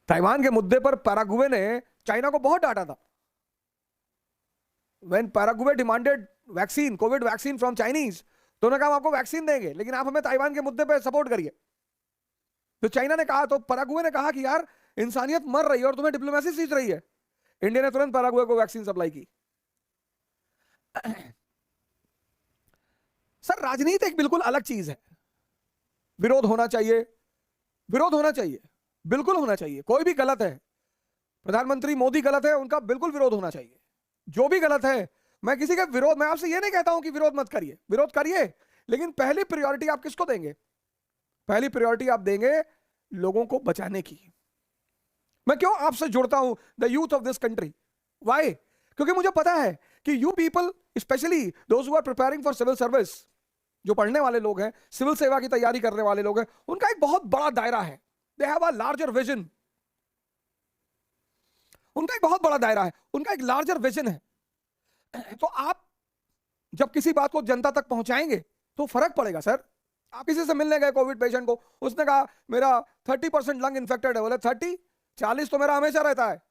Taiwan के मुद्दे पर पैराग्वे ने चाइना को बहुत डांटा था। When Paraguay demanded vaccine, Covid vaccine from Chinese, तो उन्होंने कहा हम आपको वैक्सीन देंगे लेकिन आप हमें ताइवान के मुद्दे पर सपोर्ट करिए। तो चाइना ने कहा, तो पैराग्वे ने कहा कि यार इंसानियत मर रही है और तुम्हें डिप्लोमेसी सीख रही है। इंडिया ने तुरंत पैराग्वे को वैक्सीन सप्लाई की। सर राजनीति एक बिल्कुल अलग चीज है। विरोध होना चाहिए, विरोध होना चाहिए, बिल्कुल होना चाहिए। कोई भी गलत है, प्रधानमंत्री मोदी गलत है, उनका बिल्कुल विरोध होना चाहिए। जो भी गलत है, मैं किसी का विरोध, मैं आपसे ये नहीं कहता हूं कि विरोध मत करिए, विरोध करिए, लेकिन पहली प्रायोरिटी आप किसको देंगे? पहली प्रायोरिटी आप देंगे लोगों को बचाने की। मैं क्यों आपसे जुड़ता हूं, the youth of this country? Why? क्योंकि मुझे पता है कि you people, specially those who are preparing for civil service, जो पढ़ने वाले लोग हैं, सिविल सेवा की तैयारी करने वाले लोग हैं, उनका एक बहुत बड़ा दायरा है। They have a larger vision. उनका एक बहुत बड़ा दायरा है, उनका एक लार्जर विजन है। तो आप जब किसी बात को जनता तक पहुंचाएंगे तो फर्क पड़ेगा। सर आप किसी से मिलने गए कोविड पेशेंट को, उसने कहा मेरा 30% लंग इन्फेक्टेड है, बोले 30, 40 तो मेरा हमेशा रहता है।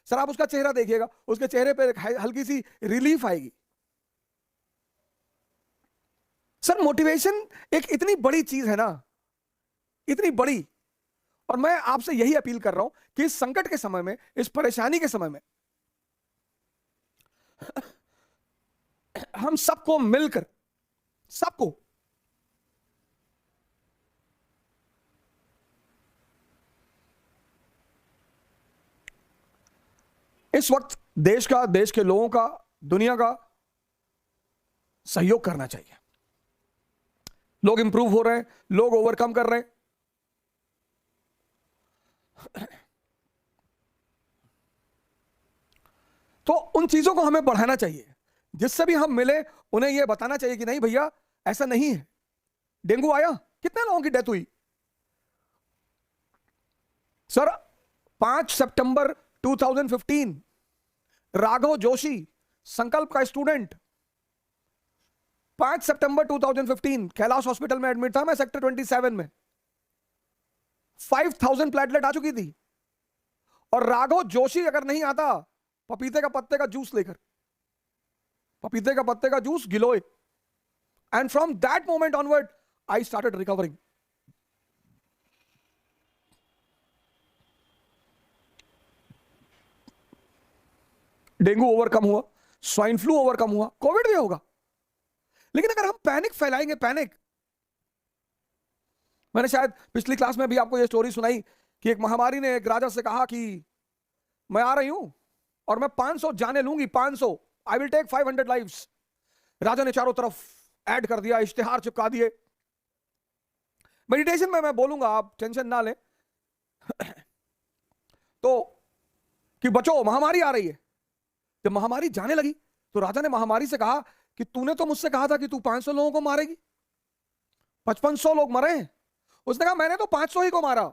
सर आप उसका चेहरा देखिएगा, उसके चेहरे पे हल्की सी रिलीफ आएगी। सर मोटिवेशन एक इतनी बड़ी चीज है ना, इतनी बड़ी। और मैं आपसे यही अपील कर रहा हूं कि इस संकट के समय में, इस परेशानी के समय में हम सबको मिलकर, सबको इस वक्त देश का, देश के लोगों का, दुनिया का सहयोग करना चाहिए। लोग इंप्रूव हो रहे हैं, लोग ओवरकम कर रहे हैं। तो उन चीजों को हमें बढ़ाना चाहिए। जिससे भी हम मिले उन्हें यह बताना चाहिए कि नहीं भैया ऐसा नहीं है। डेंगू आया, कितने लोगों की डेथ हुई? सर 5 सितंबर 2015 राघव जोशी, संकल्प का स्टूडेंट, 5 सितंबर 2015 कैलाश हॉस्पिटल में एडमिट था, मैं सेक्टर 27 में। 5000 प्लेटलेट आ चुकी थी। और राघव जोशी अगर नहीं आता पपीते का पत्ते का जूस लेकर, पपीते का पत्ते का juice giloy, and from that moment onward I started recovering. Dengue overcome हुआ, स्वाइन फ्लू ओवरकम हुआ, कोविड भी होगा। लेकिन अगर हम पैनिक फैलाएंगे, पैनिक, मैंने शायद पिछली क्लास में भी आपको यह स्टोरी सुनाई कि एक महामारी ने एक राजा से कहा कि मैं आ रही हूं और मैं 500 जाने लूंगी, 500, आई विल टेक 500 लाइव्स। राजा ने चारों तरफ ऐड कर दिया, इश्तिहार चिपका दिए। मेडिटेशन में मैं बोलूंगा, आप टेंशन ना लें। तो कि बचो महामारी आ रही है। जब महामारी जाने लगी तो राजा ने महामारी से कहा कि तूने तो मुझसे कहा था कि तू 500 लोगों को मारेगी, 5500 लोग मरे हैं। उसने कहा मैंने तो 500 ही को मारा,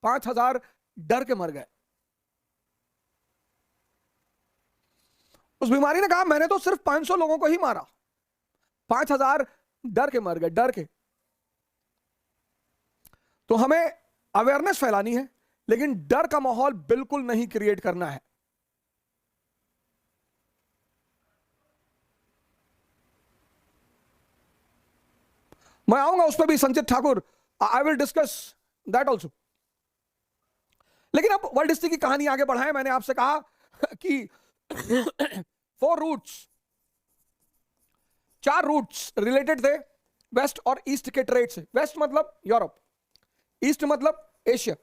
5000 डर के मर गए। उस बीमारी ने कहा मैंने तो सिर्फ 500 लोगों को ही मारा, 5000 डर के मर गए, डर के। तो हमें अवेयरनेस फैलानी है, लेकिन डर का माहौल बिल्कुल नहीं क्रिएट करना है। मैं आऊंगा उस पर भी, संचित Thakur, I will discuss that also. लेकिन अब वर्ल्ड हिस्ट्री की कहानी आगे बढ़ाएं। मैंने आपसे कहा कि 4 रूट्स, 4 रूट्स रिलेटेड थे वेस्ट और ईस्ट के ट्रेड से। वेस्ट मतलब यूरोप, ईस्ट मतलब एशिया।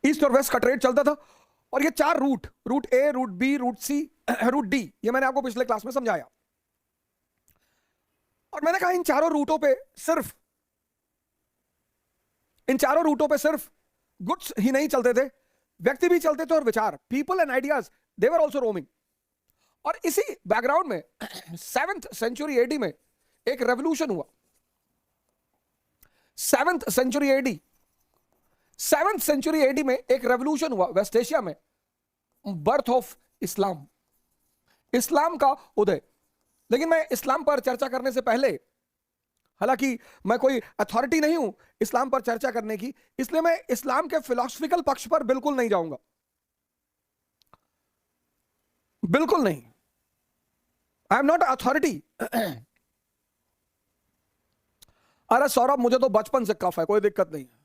ईस्ट और वेस्ट का ट्रेड चलता था। और ये 4 रूट, रूट ए, रूट बी, रूट सी, रूट डी, ये मैंने आपको पिछले क्लास में समझाया। और मैंने कहा इन चारों रूटों पे सिर्फ, इन चारों रूटों पे सिर्फ गुड्स ही नहीं चलते थे, व्यक्ति भी चलते थे और विचार, people and ideas, they were also roaming. और इसी बैकग्राउंड में 7th सेंचुरी एडी में एक रेवोल्यूशन हुआ। 7th century AD, 7th century AD में एक रेवोल्यूशन हुआ वेस्ट एशिया में, बर्थ ऑफ इस्लाम, इस्लाम का उदय। लेकिन मैं इस्लाम पर चर्चा करने से पहले हालांकि मैं कोई अथॉरिटी नहीं हूं इस्लाम पर चर्चा करने की, इसलिए मैं इस्लाम के फिलोसफिकल पक्ष पर बिल्कुल नहीं जाऊंगा, बिल्कुल नहीं। I am not authority. अरे सौरभ, मुझे तो बचपन से कफ है, कोई दिक्कत नहीं है,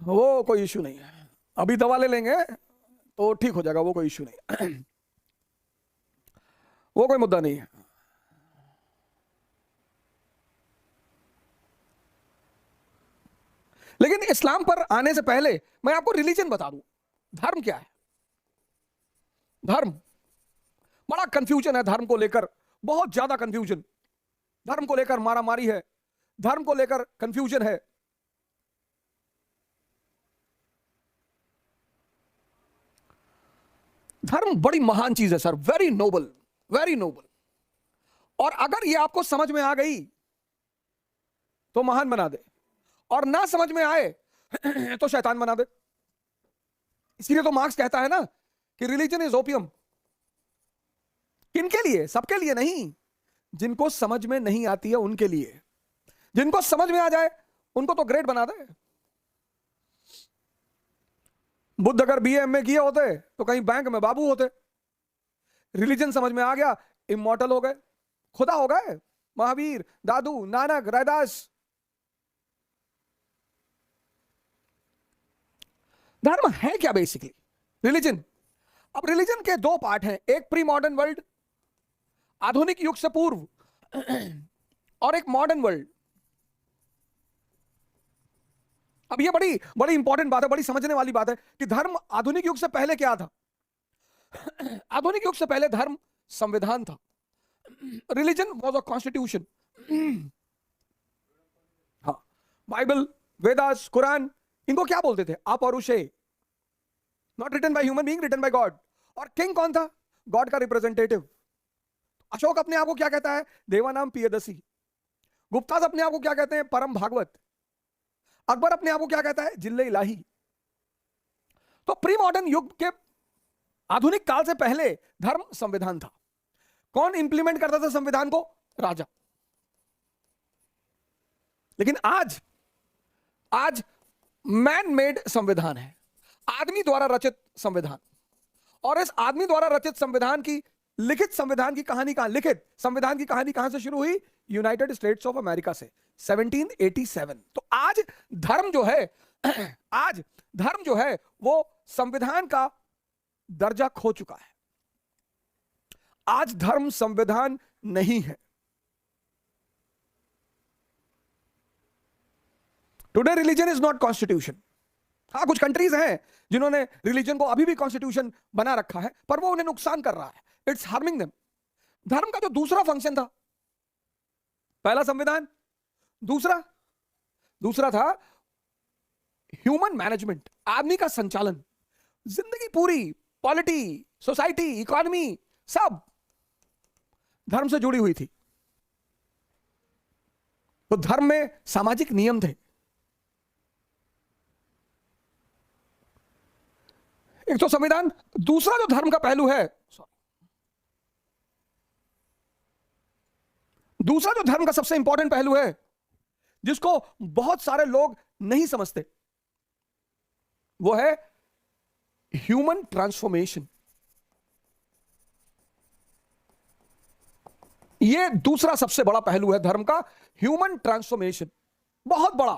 वो कोई इश्यू नहीं है, अभी दवा ले लेंगे तो ठीक हो जाएगा, वो कोई इश्यू नहीं। वो कोई मुद्दा नहीं है। लेकिन इस्लाम पर आने से पहले मैं आपको रिलीजन बता दूं, धर्म क्या है। धर्म, बड़ा कंफ्यूजन है धर्म को लेकर, बहुत ज्यादा कंफ्यूजन। धर्म को लेकर मारामारी है, धर्म को लेकर कंफ्यूजन है। धर्म बड़ी महान चीज है sir, very noble, very noble. और अगर ये आपको समझ में आ गई तो महान बना दे, और ना समझ में आए तो शैतान बना दे। इसीलिए तो मार्क्स कहता है ना कि रिलीजन इज ओपियम। किनके लिए? सबके लिए नहीं, जिनको समझ में नहीं आती है उनके लिए। जिनको समझ में आ जाए उनको तो ग्रेट बना दे। बुद्ध अगर बीए एमए किए होते तो कहीं बैंक में बाबू होते। रिलीजन समझ में आ गया, इमॉर्टल हो गए, खुदा हो गए। महावीर, दादू, नानक, रैदास। धर्म है क्या बेसिकली? रिलीजन। अब रिलीजन के दो पार्ट हैं, एक प्री मॉडर्न वर्ल्ड, आधुनिक युग से पूर्व, और एक मॉडर्न वर्ल्ड। अब ये बड़ी बड़ी इंपॉर्टेंट बात है, बड़ी समझने वाली बात है कि धर्म आधुनिक युग से पहले क्या था। आधुनिक युग से पहले धर्म संविधान था। Religion was a constitution. हाँ, बाइबल, वेदास, कुरान, इनको क्या बोलते थे? अपौरुषेय, not written by human being, written by God. और किंग कौन था? गॉड का रिप्रेजेंटेटिव। अशोक अपने आप को क्या कहता है? देवानाम पियदसी। गुप्ताज अपने आप को क्या कहते हैं? परम भागवत। अकबर अपने आप को क्या कहता है? जिल्ले इलाही। तो प्री मॉडर्न युग के आधुनिक काल से पहले धर्म संविधान था। कौन इंप्लीमेंट करता था संविधान को? राजा। लेकिन आज मैन मेड संविधान है, आदमी द्वारा रचित संविधान। और इस आदमी द्वारा रचित संविधान की, लिखित संविधान की कहानी कहां, लिखित संविधान की कहानी कहां से शुरू हुई? यूनाइटेड स्टेट्स ऑफ अमेरिका से, 1787। तो आज धर्म जो है आज धर्म जो है वो संविधान का दर्जा खो चुका है। आज धर्म संविधान नहीं है। Today religion is not constitution. हाँ, कुछ कंट्रीज हैं जिन्होंने रिलीजन को अभी भी कॉन्स्टिट्यूशन बना रखा है, पर वो उन्हें नुकसान कर रहा है, इट्स हार्मिंग देम। धर्म का जो दूसरा फंक्शन था, पहला संविधान, दूसरा था ह्यूमन मैनेजमेंट, आदमी का संचालन। जिंदगी पूरी, पॉलिटी, सोसाइटी, इकोनॉमी, सब धर्म से जुड़ी हुई थी। तो धर्म में सामाजिक नियम थे। एक तो संविधान, दूसरा जो धर्म का पहलू है, दूसरा जो धर्म का सबसे इंपॉर्टेंट पहलू है, जिसको बहुत सारे लोग नहीं समझते, वो है ह्यूमन ट्रांसफॉर्मेशन। ये दूसरा सबसे बड़ा पहलू है धर्म का, ह्यूमन ट्रांसफॉर्मेशन। बहुत बड़ा,